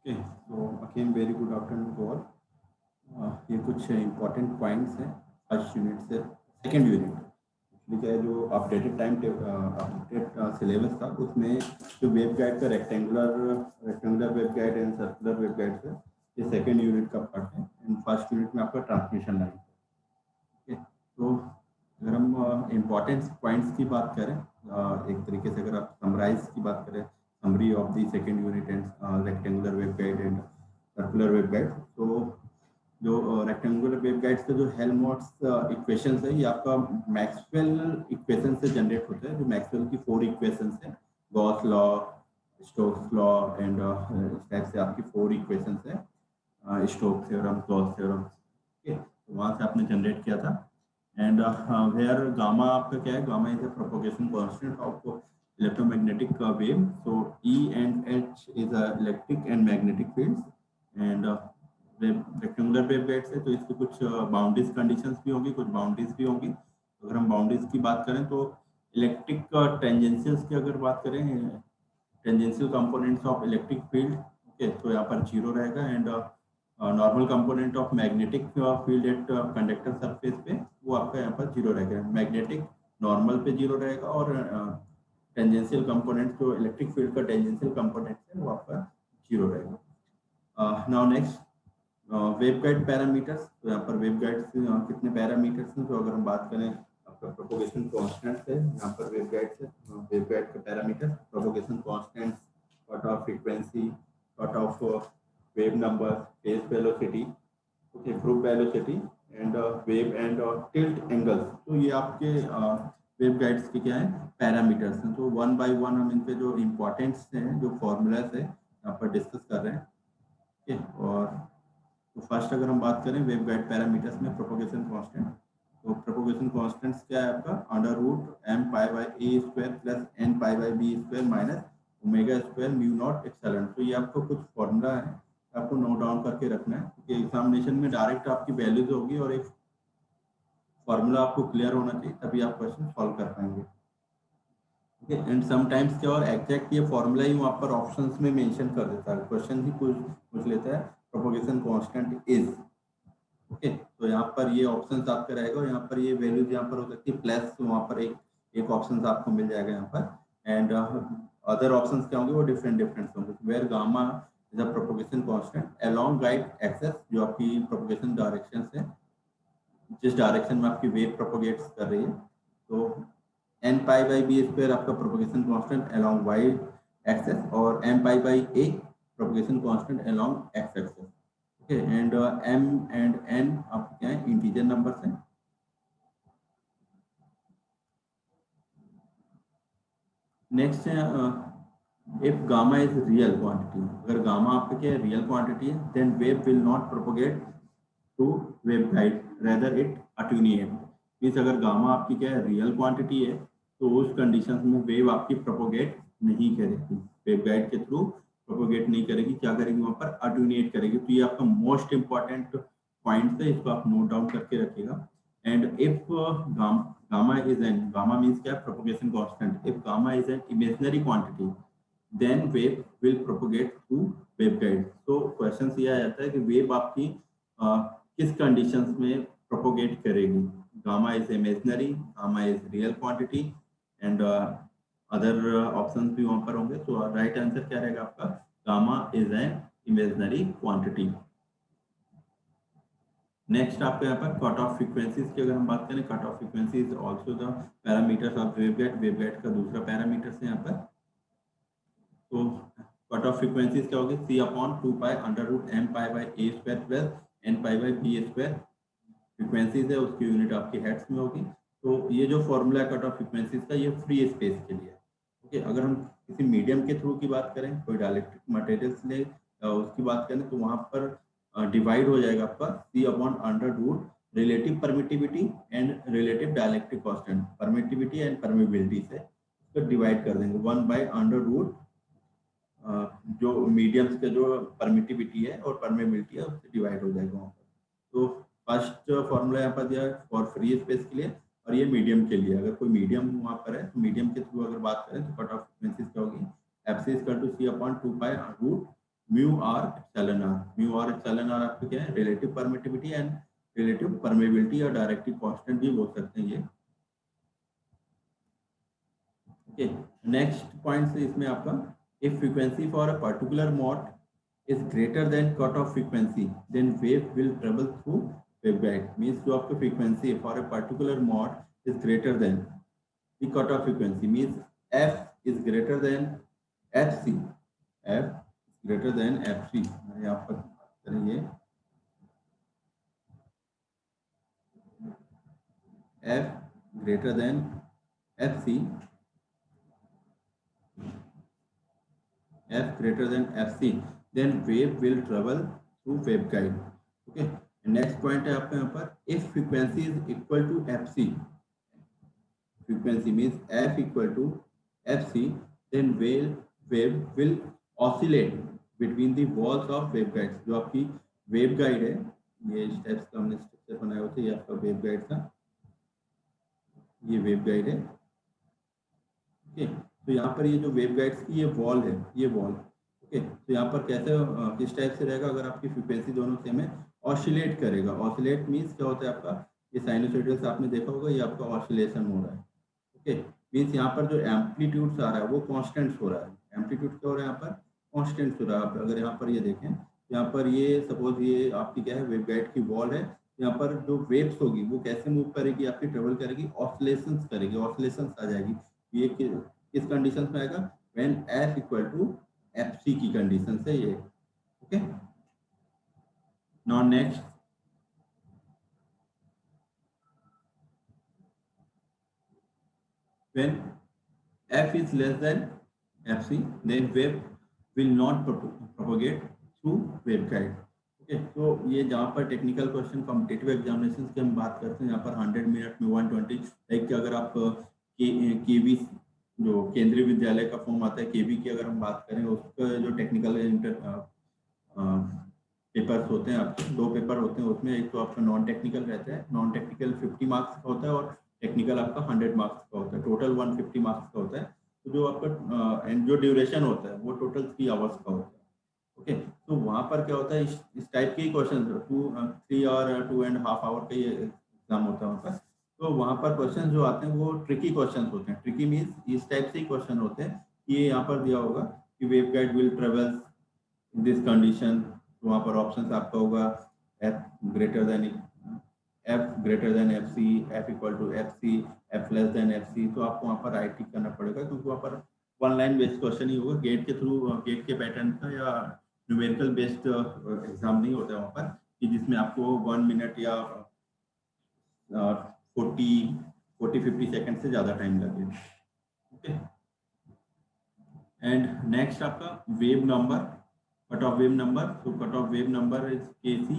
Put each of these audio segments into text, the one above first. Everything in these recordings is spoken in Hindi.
Okay, so again very good afternoon to all. ये कुछ इम्पोर्टेंट पॉइंट्स हैं फर्स्ट यूनिट से सेकेंड यूनिट। एक्चुअली क्या है, जो अपडेटेड अपडेटेड सिलेबस था उसमें जो वेब गाइड का rectangular wave guide and circular wave guide है, ये सेकेंड यूनिट का पार्ट है एंड फर्स्ट यूनिट में आपका ट्रांसमिशन लाइन। ओके, तो अगर हम इम्पोर्टेंट पॉइंट्स की बात करें, एक तरीके से अगर आप समराइज की बात करें, summary of the second unit and rectangular wave guide and circular wave guide, तो जो रेक्टेंगुलर वेव गाइड्स का जो हेल्महोल्ट्ज इक्वेशंस है, ये आपका मैक्सवेल इक्वेशन से जनरेट होता है। जो मैक्सवेल की 4 इक्वेशंस है, Gauss law, Stokes law and इस टाइप से आपकी 4 इक्वेशंस है, Stokes theorem, Gauss theorem. Okay, तो वहाँ से आपने जनरेट किया था। एंड वेयर गामा आपका क्या है, gamma is a propagation constant of electromagnetic wave. So E and H is a electric and magnetic fields and rectangular wave guides है, तो इसके कुछ बाउंड्रीज कंडीशंस भी होंगी, कुछ बाउंड्रीज भी होंगी। तो अगर हम बाउंड्रीज की बात करें तो इलेक्ट्रिक टेंजेंशियल्स की अगर बात करें, tangential components of electric field, okay, तो यहाँ पर 0 रहेगा। And normal component of magnetic field at conductor surface पे, वो आपका यहाँ पर 0 रहेगा। मैग्नेटिक नॉर्मल पे 0 रहेगा और टेंजेंशियल कंपोनेंट जो इलेक्ट्रिक फील्ड का टेंजेंशियल कंपोनेंट है वो आपका 0 रहेगा। Now next, wave guide parameters. तो यहाँ पर वेव गाइड से कितने पैरामीटर्स हैं, तो अगर हम बात करें, आपका प्रोपोगेशन कांस्टेंट है यहाँ पर वेव गाइड से, वेव गाइड का parameter propagation constant, cut off frequency, cut off wave number, phase velocity, okay, group velocity and wave and tilt angles. तो ये आपके वेव गाइड्स के क्या है, पैरामीटर्स हैं। तो वन बाय वन हम इनके जो इम्पोर्टेंट्स हैं, जो फॉर्मूलाज है, यहाँ पर डिस्कस कर रहे हैं। ओके, और तो फर्स्ट अगर हम बात करें वेव गाइड पैरामीटर्स में, प्रोपोगेशन कांस्टेंट, तो प्रोपोगेशन कांस्टेंट्स क्या है आपका, under root M pi by A square plus N pi by B square minus omega square mu naught excellent. तो ये आपको कुछ फॉर्मूला है, आपको नोट डाउन करके रखना है, क्योंकि एग्जामिनेशन में डायरेक्ट आपकी वैल्यूज होगी और एक फॉर्मूला आपको क्लियर होना चाहिए, तभी आप क्वेश्चन सॉल्व कर पाएंगे। ओके, एंड समटाइम्स क्या, और एग्जैक्ट ये फॉर्मूला ही वहाँ पर ऑप्शंस में मेंशन कर देता है, क्वेश्चन ही पूछ लेता है प्रोपोगेशन कांस्टेंट इज। ओके, तो यहाँ पर ये ऑप्शंस आपका रहेगा और यहाँ पर ये वैल्यूज यहाँ पर हो सकती है प्लस, तो वहाँ पर एक ऑप्शन आपको मिल जाएगा यहाँ पर। एंड अदर ऑप्शंस क्या होंगे, वो डिफरेंट होंगे। Where gamma is a propagation constant along guide axis, जो आपकी प्रोपोगेशन डायरेक्शन है, जिस डायरेक्शन में आपकी वेव प्रोपोगेट्स कर रही है। तो N pi by B square आपका propagation constant along Y axis, और M pi by A propagation constant along X axis. Okay, and M and N आपके क्या है, इंटीजर नंबर्स हैं। नेक्स्ट है, if gamma is real quantity, अगर गामा आपका क्या है, रियल क्वांटिटी है, then wave will not propagate to wave guide, rather it attenuate. Means अगर गामा आपकी क्या है, रियल क्वांटिटी है, तो उस कंडीशन में वेव आपकी प्रोपोगेट नहीं करेगी, वेव गाइड के थ्रू प्रोपोगेट नहीं करेगी, क्या करेगी, वहां पर अट्यूनिएट करेगी। तो ये आपका मोस्ट इंपॉर्टेंट पॉइंट है, इसको आप नोट डाउन करके रखिएगा। And if gamma is an, gamma means क्या, propagation constant, if gamma is an imaginary quantity, then wave will propagate through wave guide. तो क्वेश्चन ये आ जाता है कि वेव आपकी किस कंडीशंस में प्रोपोगेट करेगी, gamma is imaginary, gamma is real quantity, and other options भी वहां पर होंगे। तो राइट आंसर क्या रहेगा आपका, gamma is an imaginary quantity. Next आपको यहाँ पर कट ऑफ फ्रीक्वेंसीज की अगर हम बात करें, cut off frequency is also the parameters of waveguide, waveguide का दूसरा पैरामीटर है यहाँ पर। तो कट ऑफ फ्रीक्वेंसीज क्या होगी, C upon 2 pi under root M pi by A square plus N pi by B square. Frequencies है उसकी यूनिट आपकी हेड्स में होगी। तो ये जो फॉर्मूला है कट ऑफ फ्रीक्वेंसीज का, ये फ्री स्पेस के लिए। ओके, अगर हम किसी मीडियम के थ्रू की बात करें, कोई डायलेक्ट्रिक मटेरियल्स ले उसकी बात करें, तो वहां पर डिवाइड हो जाएगा आपका C upon under root relative permittivity and relative dielectric constant, permittivity and permeability से इसको डिवाइड कर देंगे 1 बाय अंडर रूट जो मीडियम्स का जो परमिटिविटी है और परमेबिलिटी है उससे डिवाइड हो जाएगा वहाँ पर। तो फर्स्ट फॉर्मूला यहाँ पर दिया है फॉर फ्री स्पेस के लिए, और ये मीडियम के लिए। अगर कोई मीडियम वहाँ पर है, तो मीडियम के थ्रू अगर बात करें तो कट ऑफ फ्रीक्वेंसीज क्या होगी, f c equal to C upon 2 pi root mu are epsilon r. Mu are epsilon r आपका क्या है, relative permittivity and relative permeability या डायरेक्टिव कांस्टेंट भी बोल सकते हैं ये। ओके, नेक्स्ट पॉइंट इसमें आपका, if frequency for a particular mode is greater than cutoff frequency, then wave will travel through waveguide. Means जो आपका frequency for a particular mode is greater than the cutoff frequency, means f is greater than fc, f is greater than fc। यहाँ पर करेंगे f greater than fc, f greater than fc, then wave will travel through waveguide। okay, next point है आपका यहाँ पर, if frequency is equal to fc, frequency means f equal to fc, then wave will oscillate between the walls of waveguides। जो आपकी waveguide है, ये स्टेप्स का हमने स्ट्रक्चर बनाया होता है, ये आपका waveguide का, ये waveguide है। ओके, तो यहाँ पर ये जो वेवगाइड्स की ये वॉल है, ये वॉल। ओके, तो यहाँ पर कैसे किस टाइप से रहेगा, अगर आपकी फ्रीक्वेंसी दोनों सेम है, ऑसिलेट करेगा। ऑसिलेट मीन्स क्या होता है आपका, ये साइनोसॉइडल से आपने देखा होगा, ये आपका ऑसिलेशन हो रहा है। ओके, मीन्स यहाँ पर जो एम्पलीट्यूड्स आ रहा है वो कॉन्स्टेंट्स हो रहा है। एम्पलीट्यूड क्या हो रहा है यहाँ पर, कॉन्स्टेंट्स हो रहा है। अगर यहाँ पर ये देखें, यहाँ पर ये सपोज ये आपकी क्या है, वेवगाइड की वॉल है, यहाँ पर जो वेव्स होगी वो कैसे मूव करेगी, आपकी ट्रेवल करेगी, ऑसिलेशंस करेगी, ऑसिलेशंस आ जाएगी। ये किस कंडीशन में आएगा, when f equal to fc की कंडीशन से ये। Okay, now next, when f is less than fc, then wave will not propagate through waveguide। Okay, तो ये जहाँ पर टेक्निकल क्वेश्चन कॉम्पिटिटिव एग्जामिनेशन की हम बात करते हैं, यहाँ पर 100 मिनट में 120, लाइक अगर आप केवी जो केंद्रीय विद्यालय का फॉर्म आता है केवी की अगर हम बात करें, उसका जो टेक्निकल पेपर्स होते हैं, आपके 2 पेपर होते हैं उसमें, एक तो आपका नॉन टेक्निकल रहता है, नॉन टेक्निकल 50 मार्क्स का होता है और टेक्निकल आपका 100 मार्क्स का होता है, टोटल 150 मार्क्स का होता है। तो जो आपका एंड जो ड्यूरेशन होता है वो टोटल 3 आवर्स का होता है। ओके, तो वहाँ पर क्या होता है, इस टाइप के ही क्वेश्चन 3 और 2.5 आवर का ये एग्जाम होता है वहाँ पर। तो वहाँ पर क्वेश्चन जो आते हैं वो ट्रिकी क्वेश्चन होते हैं। ट्रिकी मीन्स इस टाइप से ही क्वेश्चन होते हैं, ये यहाँ पर दिया होगा कि waveguide will travel in this condition, तो वहाँ पर ऑप्शन आपका होगा f greater than fc, f equal to fc, f less than fc। तो आपको वहाँ पर राइट टिक करना पड़ेगा, क्योंकि वहाँ पर 1 लाइन बेस्ड क्वेश्चन ही होगा, गेट के थ्रू, गेट के पैटर्न का या न्यूमेरिकल बेस्ड एग्जाम नहीं होता है वहाँ पर, कि जिसमें आपको 1 मिनट या 40-50 सेकंड से ज़्यादा टाइम लगे। ओके, एंड नेक्स्ट आपका wave number, cut off wave number. तो cut off wave number is kc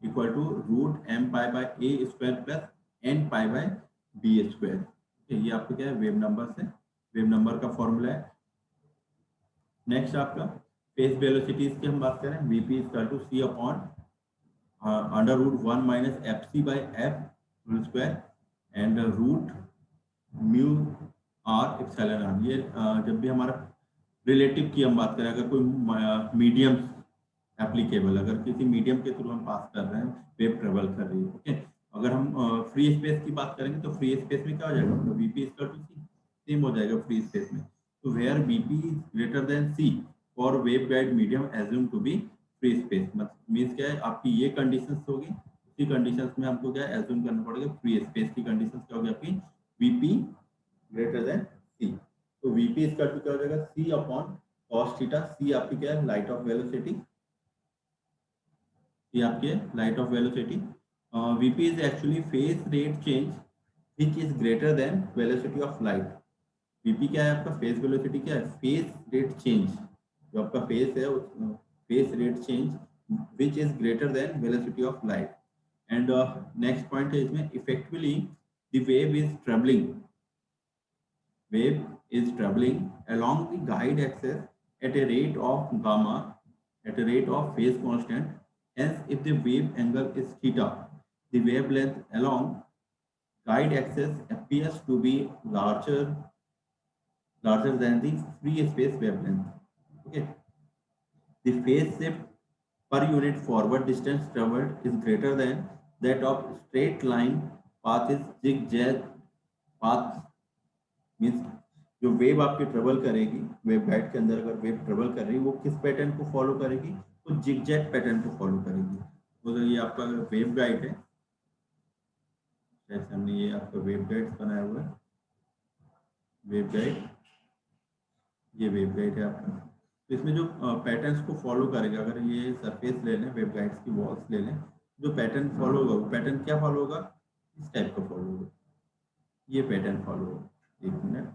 equal to √m π/a² plus n π/b²। ये आपका क्या है, वेव नंबर से, वेव नंबर का फॉर्मूला है। नेक्स्ट आपका फेस वेलोसिटीज की हम बात करें, vp equal to c upon √1 - fc/f² and root mu are epsilon R. ये जब भी हमारा रिलेटिव की हम बात करें, अगर कोई मीडियम एप्लीकेबल, अगर किसी मीडियम के थ्रू हम पास कर रहे हैं, वेव ट्रेवल कर रही है। ओके, अगर हम फ्री स्पेस की बात करेंगे तो फ्री स्पेस में क्या हो जाएगा, तो VP equal to c, same हो जाएगा फ्री स्पेस में। तो where BP is greater than c for wave guide medium assume to be free space, मतलब मीन्स क्या है, आपकी ये कंडीशंस होगी, उसी कंडीशंस में हमको क्या एज्यूम करना पड़ेगा, फ्री स्पेस की कंडीशंस क्या होगी आपकी, वीपी ग्रेटर देन सी। तो वीपी इसका क्या हो जाएगा, सी अपॉन कॉस थीटा। सी आपकी क्या है, लाइट ऑफ वेलोसिटी, सी आपकी है light of velocity. VP is actually face rate change which is greater then velocity of light. VP क्या है आपका, फेस वेलोसिटी क्या है, फेस रेट चेंज, जो आपका फेस है face rate change which is greater then velocity of light. And next point है इसमें, effectively the wave is travelling, wave is traveling along the guide axis at a rate of gamma at a rate of phase constant. Hence, if the wave angle is theta, the wavelength along guide axis appears to be larger than the free space wavelength. Okay. The phase shift per unit forward distance traveled is greater than that of straight line path is zigzag path means जो वेव आपकी ट्रेवल करेगी वेव गाइड के अंदर अगर वेव ट्रेवल कर रही है वो किस पैटर्न को फॉलो करेगी तो जिगजैग पैटर्न को फॉलो करेगी। तो ये आपका वेव गाइड है, जैसे हमने ये आपका वेव गाइड बनाया हुआ है, वेव गाइड, ये वेव गाइड है आपका। तो इसमें जो पैटर्न्स को फॉलो करेगा, अगर ये सरफेस ले लें, वेव गाइड्स की वॉल्स ले लें, जो पैटर्न फॉलो होगा वो पैटर्न क्या फॉलो होगा, इस टाइप का फॉलो होगा, ये पैटर्न फॉलो होगा। एक मिनट,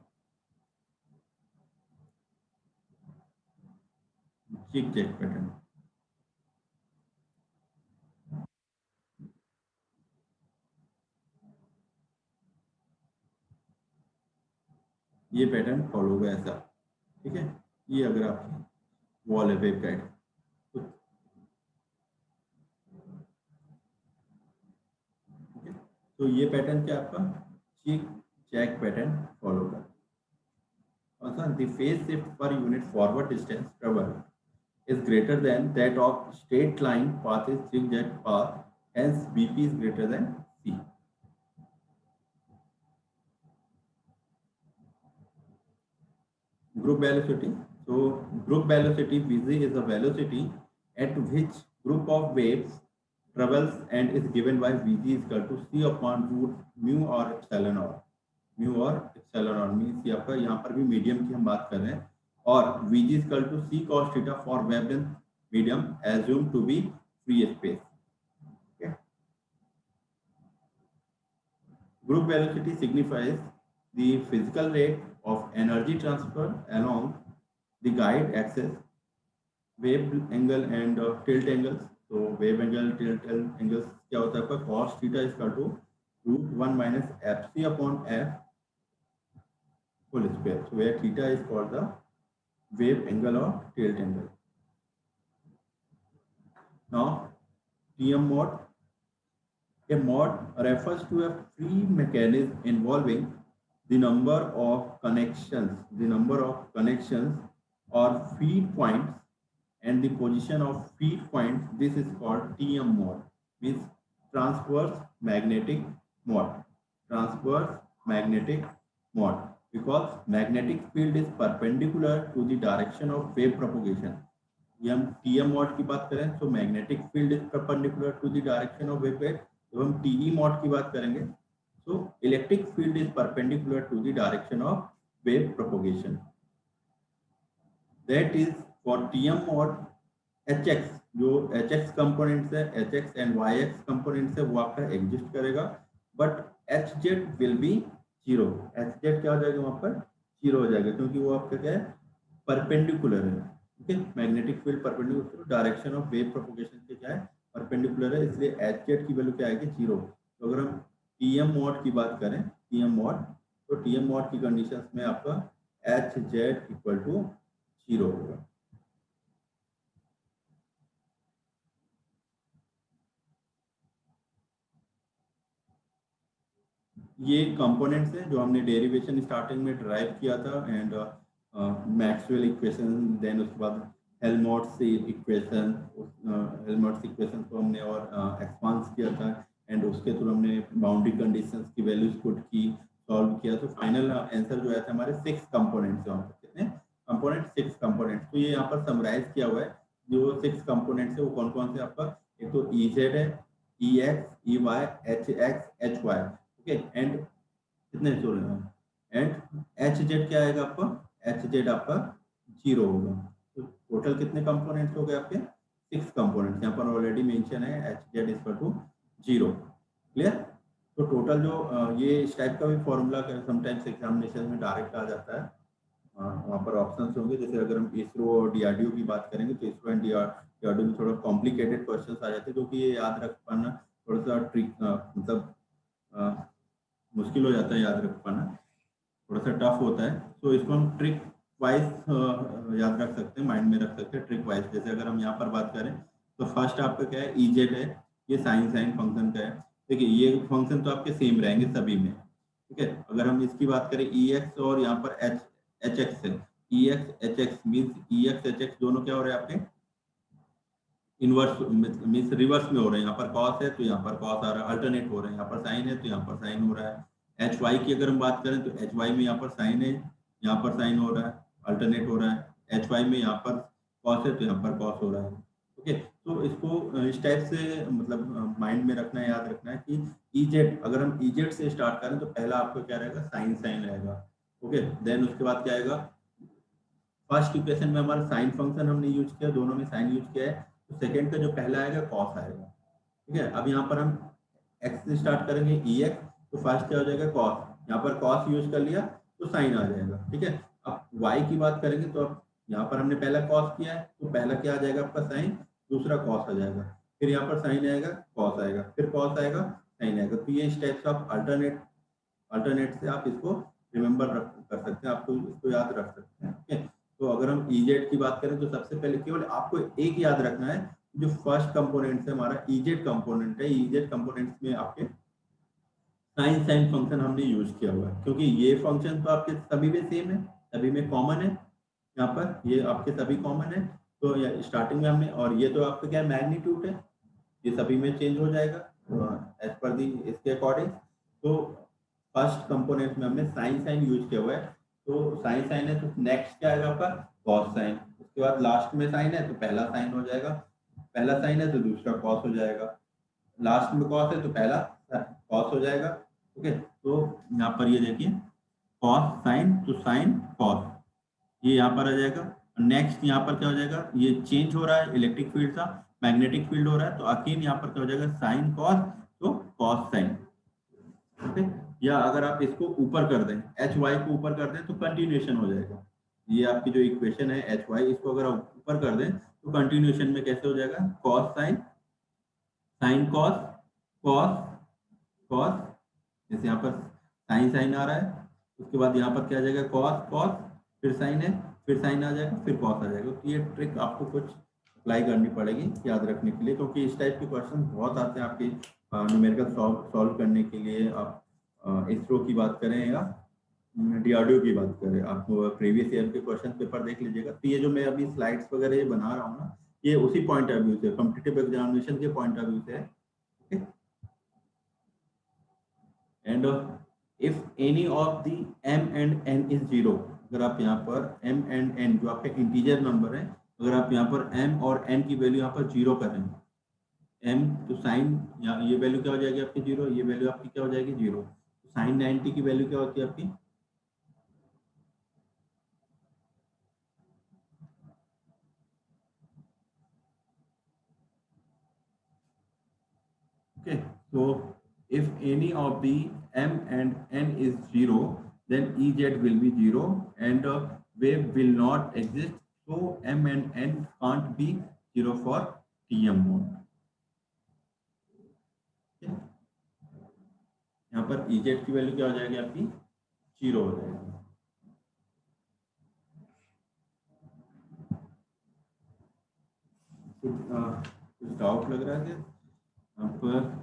जिगजैग पैटर्न, ये पैटर्न फॉलो होगा ऐसा, ठीक है। ये अगर आपकी वॉल है वेव गाइड, तो ठीक है, तो ये पैटर्न क्या आपका जिगजैग पैटर्न फॉलो कर। The phase shift per unit forward distance traveled is greater than that of straight line path is zigzag path, hence BP is greater than C. Group velocity. So group velocity Vz is a velocity at which group of waves travels and is given by Vg is equal to C upon root mu or epsilon or mu और एप्सिलॉन और मींस आपका यहाँ पर भी मीडियम की हम बात कर रहे हैं, और Vg is equal to C cos theta for wavelength medium assumed to be free space. Okay. Group velocity signifies the physical rate of energy transfer along the guide axis, wave angle and tilt angles. तो wave angle tilt angles क्या होता है आपका, cos theta is equal to √1 minus fc upon f whole square. So where theta is called the wave angle or tilt angle. Now TM mode. A mode refers to a free mechanism involving the number of connections or feed points and the position of feed points. This is called TM mode, means transverse magnetic mode. Transverse magnetic mode, because magnetic field is perpendicular to the direction of wave propagation. ये हम TM mode की बात करें तो magnetic field is perpendicular to the direction of wave guide. जब हम TE mode की बात करेंगे तो electric field is perpendicular to the direction of wave propagation. That is for TM mode HX, जो HX कंपोनेंट्स है, HX एंड YX कंपोनेंट्स है, वो आपका एग्जिस्ट करेगा, but HZ will be zero. HZ क्या हो जाएगा, वहां पर जीरो हो जाएगा, क्योंकि वो आपका क्या है, परपेंडिकुलर है। ठीक है, magnetic field perpendicular direction of wave propagation के क्या है, परपेंडिकुलर है, इसलिए HZ की वैल्यू क्या आएगी, जीरो। तो अगर हम TM मोड की बात करें, TM मोड, तो TM मोड की कंडीशंस में आपका HZ इक्वल टू जीरो होगा। ये कंपोनेंट्स हैं जो हमने डेरिवेशन स्टार्टिंग में ड्राइव किया था, एंड मैक्सवेल इक्वेशन, देन उसके बाद हेल्महोल्ट्ज इक्वेशन, हेल्महोल्ट्ज इक्वेशन को हमने और एक्सपांस किया था, एंड उसके थ्रू हमने बाउंड्री कंडीशंस की वैल्यूज पुट की, सॉल्व किया, तो फाइनल आंसर जो आया था हमारे 6 कंपोनेंट्स। वहाँ पर कितने कंपोनेंट, 6 कंपोनेंट्स। तो ये यहाँ पर समराइज किया हुआ है, जो 6 कंपोनेंट्स है वो कौन कौन से आपका, एक तो EZ है, EX, EY, HX, HY, okay, and कितने जोड़े हैं, एंड HZ क्या आएगा आपका, HZ आपका जीरो होगा। तो टोटल कितने कंपोनेंट्स हो गए आपके, 6 कंपोनेंट्स, यहाँ पर ऑलरेडी मेंशन है HZ equal to zero. Clear. तो टोटल जो ये इस टाइप का भी फॉर्मूला समटाइम्स एग्जामिनेशन में डायरेक्ट आ जाता है, वहाँ पर ऑप्शंस होंगे, जैसे अगर हम इसरो और DRDO की बात करेंगे तो इसरो एंड DRDO में थोड़ा कॉम्प्लिकेटेड क्वेश्चंस आ जाते हैं, क्योंकि ये याद रख पाना थोड़ा सा ट्रिक, मतलब मुश्किल हो जाता है याद रख पाना, थोड़ा सा टफ होता है। तो इसको हम ट्रिक वाइज याद रख सकते हैं, माइंड में रख सकते हैं ट्रिक वाइज। जैसे अगर हम यहाँ पर बात करें तो फर्स्ट आपका क्या है, EZ है, ये साइन फंक्शन का है। देखिए ये फंक्शन तो आपके सेम रहेंगे सभी में, ठीक है। अगर हम इसकी बात करें EX और यहाँ पर HX है, EX HX means EX HX दोनों क्या हो रहे हैं आपके इनवर्स मीन्स रिवर्स में हो रहे हैं, यहाँ पर कॉस है तो यहाँ पर कॉस आ रहा है, अल्टरनेट हो रहे हैं, यहाँ पर साइन है तो यहाँ पर साइन हो रहा है। एच वाई की अगर हम बात करें तो एच वाई में यहाँ पर साइन है, यहाँ पर साइन हो रहा है, अल्टरनेट हो रहा है। एच वाई में यहाँ पर कॉस है तो यहाँ पर कॉस हो रहा है। ओके, तो इसको इस टाइप से मतलब माइंड में रखना है, याद रखना है कि ईजेड, अगर हम ईजेड से स्टार्ट करें तो पहला आपको क्या रहेगा, साइन साइन रहेगा। ओके, देन उसके बाद क्या आएगा, फर्स्ट इक्वेशन में हमारा साइन फंक्शन हमने यूज किया, दोनों में साइन यूज किया है, तो सेकंड का जो पहला आएगा कॉस आएगा। ठीक है, अब यहाँ पर हम एक्स से स्टार्ट करेंगे ई एक्स, तो फर्स्ट क्या हो जाएगा कॉस, यहाँ पर कॉस यूज कर लिया तो साइन आ जाएगा। ठीक है, अब वाई की बात करेंगे तो अब यहाँ पर हमने पहला कॉस किया है तो पहला क्या आ जाएगा आपका साइन, दूसरा कॉस आ जाएगा, फिर यहाँ पर साइन आएगा, कॉस आएगा, फिर कॉस आएगा, साइन आएगा। तो ये स्टेप्स आप अल्टरनेट से आप इसको रिमेंबर कर सकते हैं, आपको इसको याद रख सकते हैं। ठीक है, तो अगर हम ईजेड की बात करें तो सबसे पहले केवल आपको एक याद रखना है, जो फर्स्ट कंपोनेंट है हमारा ईजेड कंपोनेंट है, ईजेड कंपोनेंट्स में आपके साइन साइन फंक्शन हमने यूज किया हुआ है, क्योंकि ये फंक्शन तो आपके सभी में सेम है, सभी में कॉमन है, यहाँ पर ये आपके सभी कॉमन है। तो स्टार्टिंग में हमने, और ये तो आपका क्या मैग्नीट्यूड है, ये सभी में चेंज हो जाएगा एज पर दी इसके अकॉर्डिंग। तो फर्स्ट कंपोनेंट में हमने साइन साइन यूज किया हुआ है, तो साइन साइन है तो नेक्स्ट क्या आएगा आपका कॉस साइन, उसके बाद लास्ट में साइन है तो पहला साइन हो जाएगा, पहला साइन है तो दूसरा कॉस हो जाएगा, लास्ट में कॉस है तो पहला कॉस हो जाएगा। ओके, तो यहाँ पर ये देखिए कॉस साइन तो साइन कॉस, ये यहाँ पर आ जाएगा। नेक्स्ट यहाँ पर क्या हो जाएगा, ये चेंज हो रहा है इलेक्ट्रिक फील्ड का मैग्नेटिक फील्ड हो रहा है, तो अगेन यहाँ पर क्या हो जाएगा साइन कॉस तो कॉस साइन। ओके, या अगर आप इसको ऊपर कर दें, एच वाई को ऊपर कर दें तो कंटिन्यूएशन हो जाएगा। ये आपकी जो इक्वेशन है एच वाई, इसको अगर आप ऊपर कर दें तो कंटिन्यूएशन में कैसे हो जाएगा, cos sine, sine cos, cos cos, जैसे यहाँ पर साइन साइन आ रहा है, उसके बाद यहाँ पर क्या आ जाएगा कॉस कॉस, फिर साइन है, फिर साइन आ जाएगा, फिर कॉस आ जाएगा। तो ये ट्रिक आपको कुछ अप्लाई करनी पड़ेगी याद रखने के लिए, क्योंकि इस टाइप के क्वेश्चन बहुत आते हैं आपके न्यूमेरिकल सॉल्व करने के लिए। आप इसरो की बात करें या डीआरडीओ की बात करें, आप प्रीवियस ईयर के क्वेश्चन पेपर देख लीजिएगा। तो ये जो मैं अभी स्लाइड्स वगैरह ये बना रहा हूँ ना, ये उसी पॉइंट ऑफ व्यू से, कॉम्पिटिटिव एग्जामिनेशन के पॉइंट ऑफ व्यू से है। And if any of the m and n is zero, अगर आप यहाँ पर m एंड n जो आपके इंटीजर नंबर है, अगर आप यहाँ पर m और n की वैल्यू यहाँ पर जीरो करें, m तो साइन ये वैल्यू क्या हो जाएगी आपकी जीरो, ये वैल्यू आपकी क्या हो जाएगी जीरो, तो साइन 90 की वैल्यू क्या होती है आपकी, okay, so if any of the m and n is zero, then Ez will be zero and wave will not exist, so m and n can't be zero for TM mode. okay? यहाँ पर Ez की वैल्यू क्या हो जाएगी आपकी जीरो हो जाएगी। कुछ डाउट लग रहा है क्या यहाँ पर,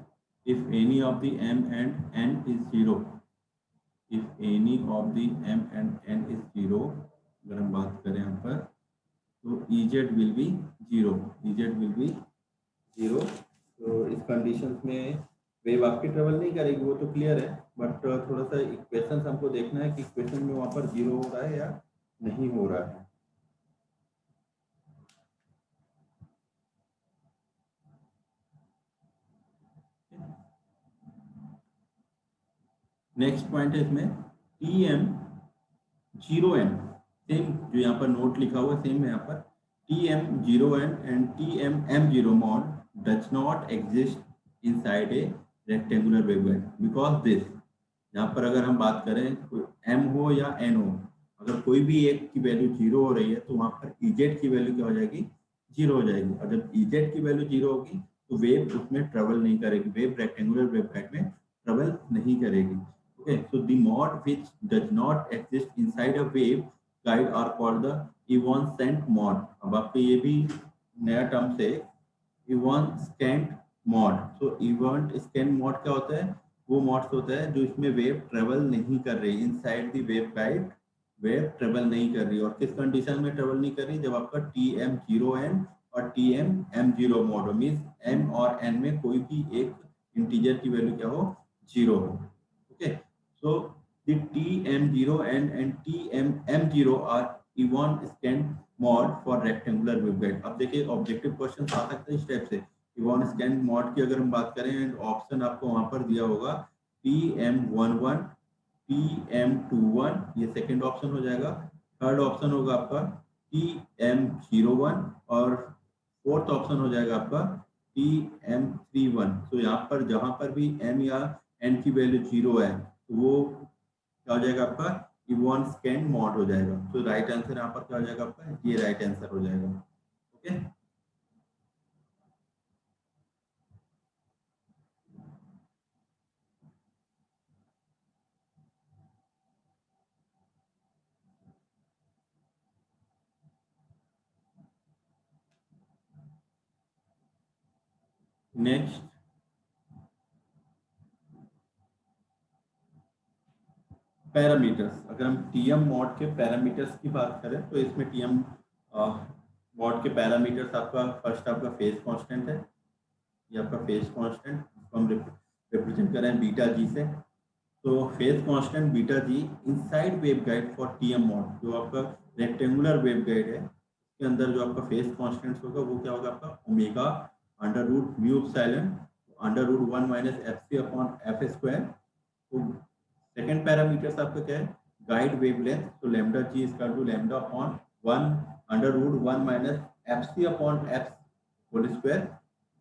if any of the m and n is zero, if any of the m and n is zero, अगर हम बात करें यहाँ पर तो Ez will be zero, Ez will be zero। तो इस कंडीशन में वेव आपकी ट्रेवल नहीं करेगी, वो तो क्लियर है, बट थोड़ा सा इक्वेशन हमको देखना है कि इक्वेशन में वहाँ पर जीरो हो रहा है या नहीं हो रहा है। नेक्स्ट पॉइंट है इसमें T M zero n, same जो यहाँ पर नोट लिखा हुआ सेम है यहाँ पर, T M zero n and T M m zero mode does not exist inside a rectangular waveguide because this. यहाँ पर अगर हम बात करें कोई एम हो या एन हो, अगर कोई भी एक की वैल्यू जीरो हो रही है तो वहाँ पर इजेड की वैल्यू क्या हो जाएगी, जीरो हो जाएगी, और जब इजेड की वैल्यू जीरो होगी तो वेव उसमें ट्रेवल नहीं करेगी, वेव रेक्टेंगुलर वेवगाइड में ट्रेवल नहीं करेगी। Okay, so the mod which does not exist inside a waveguide are called the evanescent mod। अब आपको ये भी नया टर्म से evanescent mod। So evanescent mod क्या होता है, वो मोड्स होता है जो इसमें वेव ट्रेवल नहीं कर रही, inside the waveguide wave travel नहीं कर रही, और किस कंडीशन में ट्रेवल नहीं कर रही, जब आपका टी एम जीरो एन और T M m zero mode हो, मीन्स एम और एन में कोई भी एक इंटीजर की वैल्यू क्या हो, जीरो हो। Okay, so the T M zero and T M m zero are evanescent mode for rectangular waveguide. अब देखिए ऑब्जेक्टिव क्वेश्चन आ सकते हैं इस टाइप से। इवन स्कैन मॉड की अगर हम बात करें एंड ऑप्शन आपको वहां पर दिया होगा T M one one, T M two one, ये सेकेंड ऑप्शन हो जाएगा। थर्ड ऑप्शन होगा आपका टी एम जीरो वन और फोर्थ ऑप्शन हो जाएगा आपका टी एम थ्री वन। तो यहाँ पर जहां पर भी एम या एन की वैल्यू जीरो है तो वो क्या हो जाएगा आपका इवन स्कैन मॉड हो जाएगा। तो राइट आंसर यहाँ पर क्या हो जाएगा आपका, ये राइट आंसर हो जाएगा। Okay, next parameters. अगर हम टीएम मॉड के पैरामीटर्स की बात करें तो इसमें टीएम मॉड के पैरामीटर्स आपका फर्स्ट आपका फेज कांस्टेंट है, ये आपका फेज कांस्टेंट, इसको हम रिप्रेजेंट करें बीटा जी से। तो phase constant beta g inside waveguide for TM mode, जो आपका रेक्टेंगुलर वेवगाइड है उसके अंदर जो आपका फेज कांस्टेंट होगा वो क्या होगा आपका omega under root mu epsilon under root one minus F C upon F square. तो सेकेंड पैरामीटर्स आपका क्या है, गाइड वेवलेंथ, तो lambda g is equal to lambda upon one under root one minus F C upon f whole square,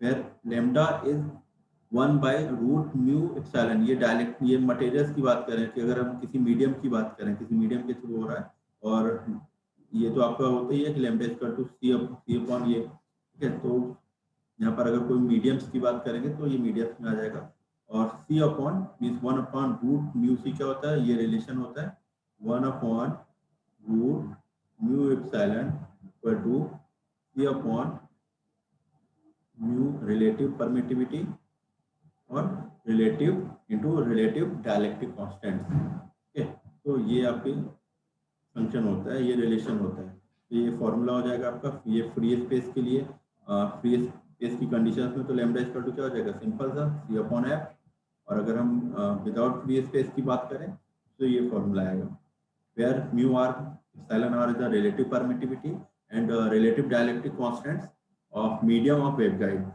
where lambda is one by root mu epsilon. ये डायरेक्ट ये मटेरियल्स की बात करें कि अगर हम किसी मीडियम की बात करें, किसी मीडियम के थ्रू हो रहा है और ये तो आपका होता ही है कि lambda is equal to C upon ये, ठीक है। तो यहाँ पर अगर कोई मीडियम्स की बात करेंगे तो ये मीडियम्स में आ जाएगा और C upon means one upon root mu C क्या होता है, ये रिलेशन होता है one upon root mu epsilon equal to C upon mu relative permittivity और relative into relative dielectric constant. ठीक है, तो ये आपके फंक्शन होता है, ये रिलेशन होता है। तो ये फॉर्मूला हो जाएगा आपका, ये फ्री स्पेस के लिए फ्री स्पेस की कंडीशंस में तो लैम्डा इक्वल टू क्या हो जाएगा, सिंपल सा सी अपॉन एफ। और अगर हम विदाउट फ्री स्पेस की बात करें तो ये फॉर्मूला आएगा where mu are epsilon R is the relative permittivity and relative dielectric constants of medium of waveguide.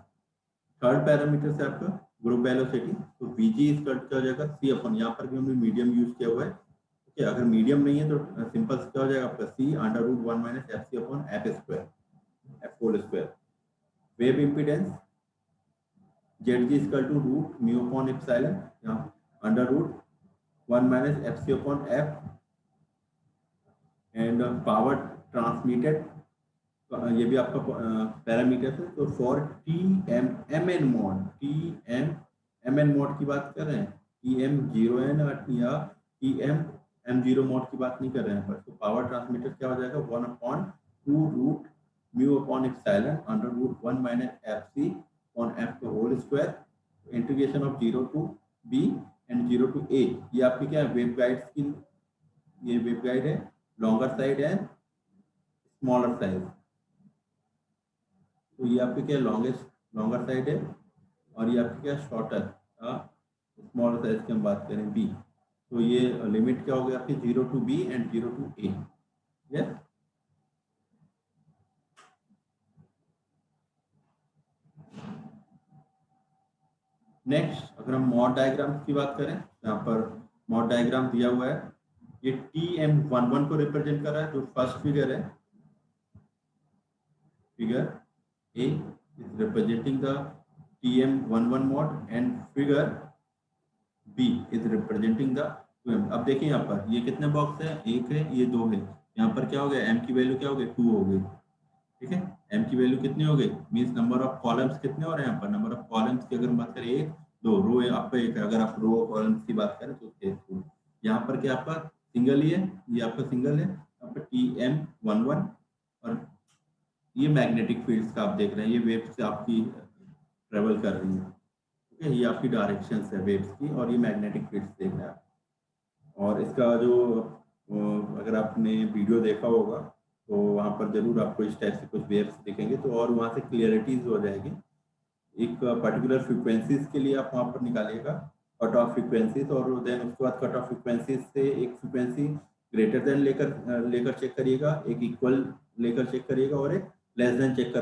Third parameter से आपका ग्रुप वेलोसिटी, तो वीजी इज कट क्या हो जाएगा सी अपन, यहाँ पर भी हमने मीडियम यूज किया हुआ है। ठीक है, अगर मीडियम नहीं है तो सिंपल क्या हो जाएगा आपका C under root one minus F C upon F square F whole square. Wave impedance Z G equal to root mu upon epsilon, यहाँ under root one minus F C upon F and power transmitted, ये भी आपका पैरामीटर है। तो for T M M N mode, T M M N mode की बात कर रहे हैं, टी एम जीरो एन या टी एम जीरो मॉड की बात नहीं कर रहे हैं पर। तो पावर ट्रांसमिटर क्या हो जाएगा one upon two root mu upon epsilon under root one minus F C upon F का whole square, integration of zero to B and zero to A. ये आपकी क्या है वेवगाइड्स की, ये वेवगाइड है लॉन्गर साइड है स्मॉलर साइज। तो ये आपके क्या लॉन्गेस्ट लॉन्गर साइड है और ये आपके क्या शॉर्टर स्मॉल साइज की हम बात करें बी। तो ये लिमिट क्या हो गया आपकी zero to B and zero to A. Yes, next अगर हम मॉड डायग्राम की बात करें, यहाँ पर मॉड डायग्राम दिया हुआ है, ये टी एम वन वन को रिप्रेजेंट कर रहा है। जो फर्स्ट फिगर है, figure A is representing the TM11 mod and figure B is representing the 2M। अब देखिए यहाँ पर ये कितने बॉक्स है, एक है ये दो है, यहाँ पर क्या हो गया M की वैल्यू क्या हो गई 2 हो गई। ठीक है, M की वैल्यू कितनी हो गई, मीन्स नंबर ऑफ कॉलम्स कितने हो रहे हैं यहाँ पर, नंबर ऑफ कॉलम्स की अगर हम बात करें एक दो, रो है आपका एक, अगर आप रो कॉलम्स की बात करें तो एक। यहाँ पर क्या आपका सिंगल ही है, ये आपका सिंगल है यहाँ पर TM11। और ये मैग्नेटिक फील्ड्स का आप देख रहे हैं, ये वेव्स आपकी ट्रेवल कर रही है। ठीक है, ये आपकी डायरेक्शंस है वेव्स की और ये मैग्नेटिक फील्ड्स देख रहे हैं आप। और इसका जो अगर आपने वीडियो देखा होगा तो वहाँ पर जरूर आपको इस टाइप से कुछ वेव्स दिखेंगे, तो और वहाँ से क्लियरिटीज हो जाएगी। एक पर्टिकुलर फ्रीक्वेंसीज के लिए आप वहाँ पर निकालिएगा कट ऑफ फ्रीक्वेंसीज, और देन उसके बाद कट ऑफ फ्रीक्वेंसीज से एक फ्रीक्वेंसी ग्रेटर देन लेकर चेक करिएगा, एक इक्वल लेकर चेक करिएगा, और एक लेस देन चेक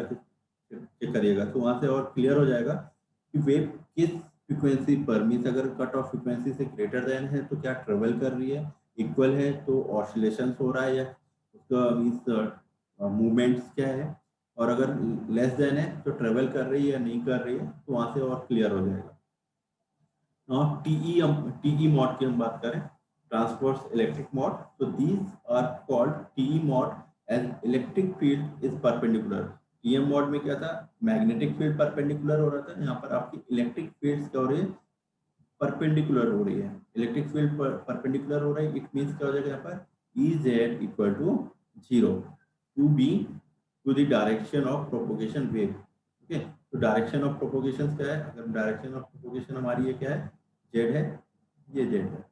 करिएगा। तो वहाँ से और क्लियर हो जाएगा कि वेव किस फ्रीक्वेंसी पर, मीन्स अगर कट ऑफ फ्रीक्वेंसी से ग्रेटर देन है तो क्या ट्रेवल कर रही है, इक्वल है तो ऑसिलेशंस हो रहा है या उसका मीन्स मूवमेंट्स क्या है, और अगर लेस देन है तो ट्रेवल कर रही है या नहीं कर रही है, तो वहाँ से और क्लियर हो जाएगा। टीई मॉड की हम बात करें, ट्रांसवर्स इलेक्ट्रिक मॉड, तो these are called TE mode as electric field is perpendicular. TM mode में क्या था, मैग्नेटिक फील्ड परपेंडिकुलर हो रहा था, यहाँ पर आपकी इलेक्ट्रिक फील्ड क्या हो रही है, परपेंडिकुलर हो रही है। इलेक्ट्रिक फील्ड परपेंडिकुलर हो रही है, इट मीन्स क्या हो जाएगा यहाँ पर E Z equal to 0 to be to the direction of propagation wave. Okay, तो डायरेक्शन ऑफ प्रोपोगेशन क्या है, अगर डायरेक्शन ऑफ प्रोपोगेशन हमारी ये क्या है, जेड है, ये जेड है,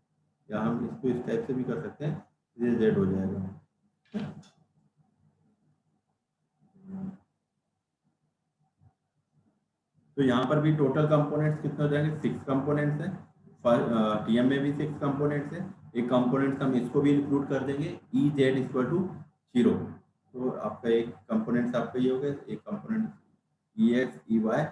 या हम इसको इस टाइप से भी कर सकते हैं, ये जेड हो जाएगा। तो यहाँ पर भी टोटल कंपोनेंट्स कितने हो जाएंगे, 6 कंपोनेंट्स हैं। टीएम में भी 6 कंपोनेंट्स हैं। एक कंपोनेंट हम इसको भी इंक्लूड कर देंगे, ई जेड इक्वल टू 0। तो आपका एक कंपोनेंट्स आपका ये हो गया, एक component E X E Y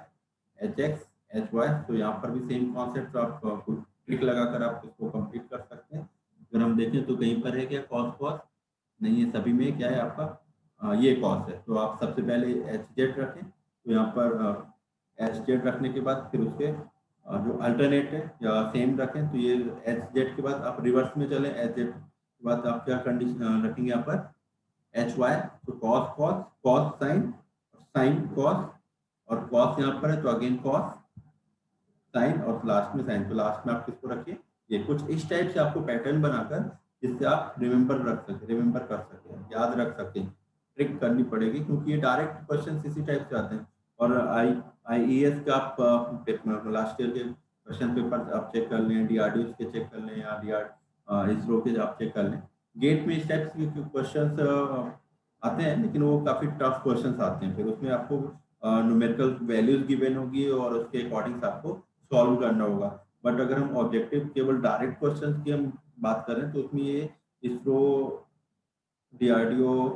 H X H Y. तो यहाँ पर भी सेम कॉन्सेप्ट, आप ट्रिक लगाकर आप इसको कंप्लीट कर सकते हैं। अगर हम देखें तो कहीं पर है क्या कॉस कॉस, नहीं है, सभी में क्या है आपका ये कॉस है। तो आप सबसे पहले एच जेड रखें, तो यहाँ पर एच जेड रखने के बाद फिर उसके जो अल्टरनेट है या सेम रखें, तो ये एच जेड के बाद आप रिवर्स में चलें, एच जेड के बाद आप क्या कंडीशन रखेंगे यहाँ पर एच वाई, तो cos cos cos sine, sine cos, और कॉस यहाँ पर है तो अगेन कॉस साइन, और लास्ट में साइन। तो लास्ट में आप किसको रखिए, ये कुछ इस टाइप से आपको पैटर्न बनाकर जिससे आप रिमेंबर कर सके, याद रख सके, ट्रिक करनी पड़ेगी, क्योंकि ये डायरेक्ट क्वेश्चन इसी टाइप से आते हैं। और आईईएस का आप लास्ट ईयर के क्वेश्चन पेपर आप चेक कर लें, डीआरडीओ के चेक कर लें, या इसरो के आप चेक कर लें। गेट में इस टाइप के क्वेश्चन आते हैं, लेकिन वो काफ़ी टफ क्वेश्चन आते हैं, फिर उसमें आपको न्यूमेरिकल वैल्यूज गिवन होगी और उसके अकॉर्डिंग आपको सॉल्व करना होगा। बट अगर हम ऑब्जेक्टिव केवल डायरेक्ट क्वेश्चंस की हम बात करें, तो उसमें ये इसरो डीआरडीओ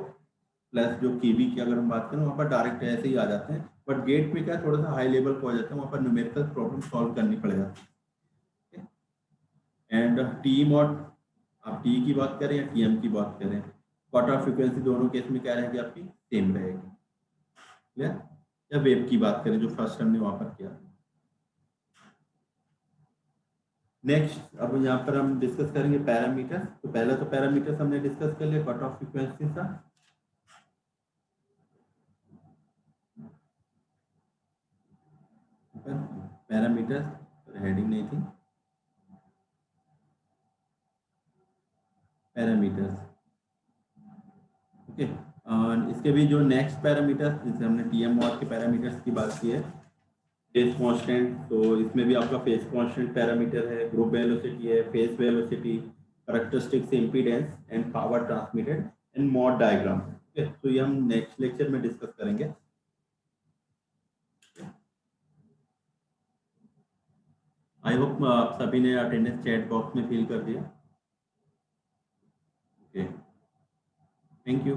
प्लस जो केवी की अगर हम बात करें, वहाँ पर डायरेक्ट ऐसे ही आ जाते हैं। बट गेट में क्या थोड़ा सा हाई लेवल को हो जाता है, वहाँ पर न्यूमेरिकल प्रॉब्लम सॉल्व करनी पड़ जाती है। एंड टी मॉड, आप टी की बात करें या टीएम की बात करें, कट ऑफ फ्रीक्वेंसी दोनों केस में क्या रहेगी आपकी, सेम रहेगी। क्लियर? या वेव की बात करें जो फर्स्ट हमने वहाँ पर किया। नेक्स्ट अब यहाँ पर हम डिस्कस करेंगे पैरामीटर। तो पहला तो पैरामीटर्स हमने डिस्कस कर लिया, कट ऑफ फ्रीक्वेंसी था। पैरामीटर्स हेडिंग नहीं थी, पैरामीटर्स। ओके, और इसके भी जो नेक्स्ट पैरामीटर्स, जैसे हमने टीएम मॉड के पैरामीटर्स की बात की है, फेज कांस्टेंट, तो इसमें भी आपका फेज कांस्टेंट पैरामीटर है, ग्रुप वेलोसिटी है, phase velocity, characteristics impedance and power transmitted and mod diagram. Okay, तो ये हम नेक्स्ट लेक्चर में डिस्कस करेंगे। आई होप आप सभी ने अटेंडेंस चैट बॉक्स में फिल कर दिया। Okay, thank you.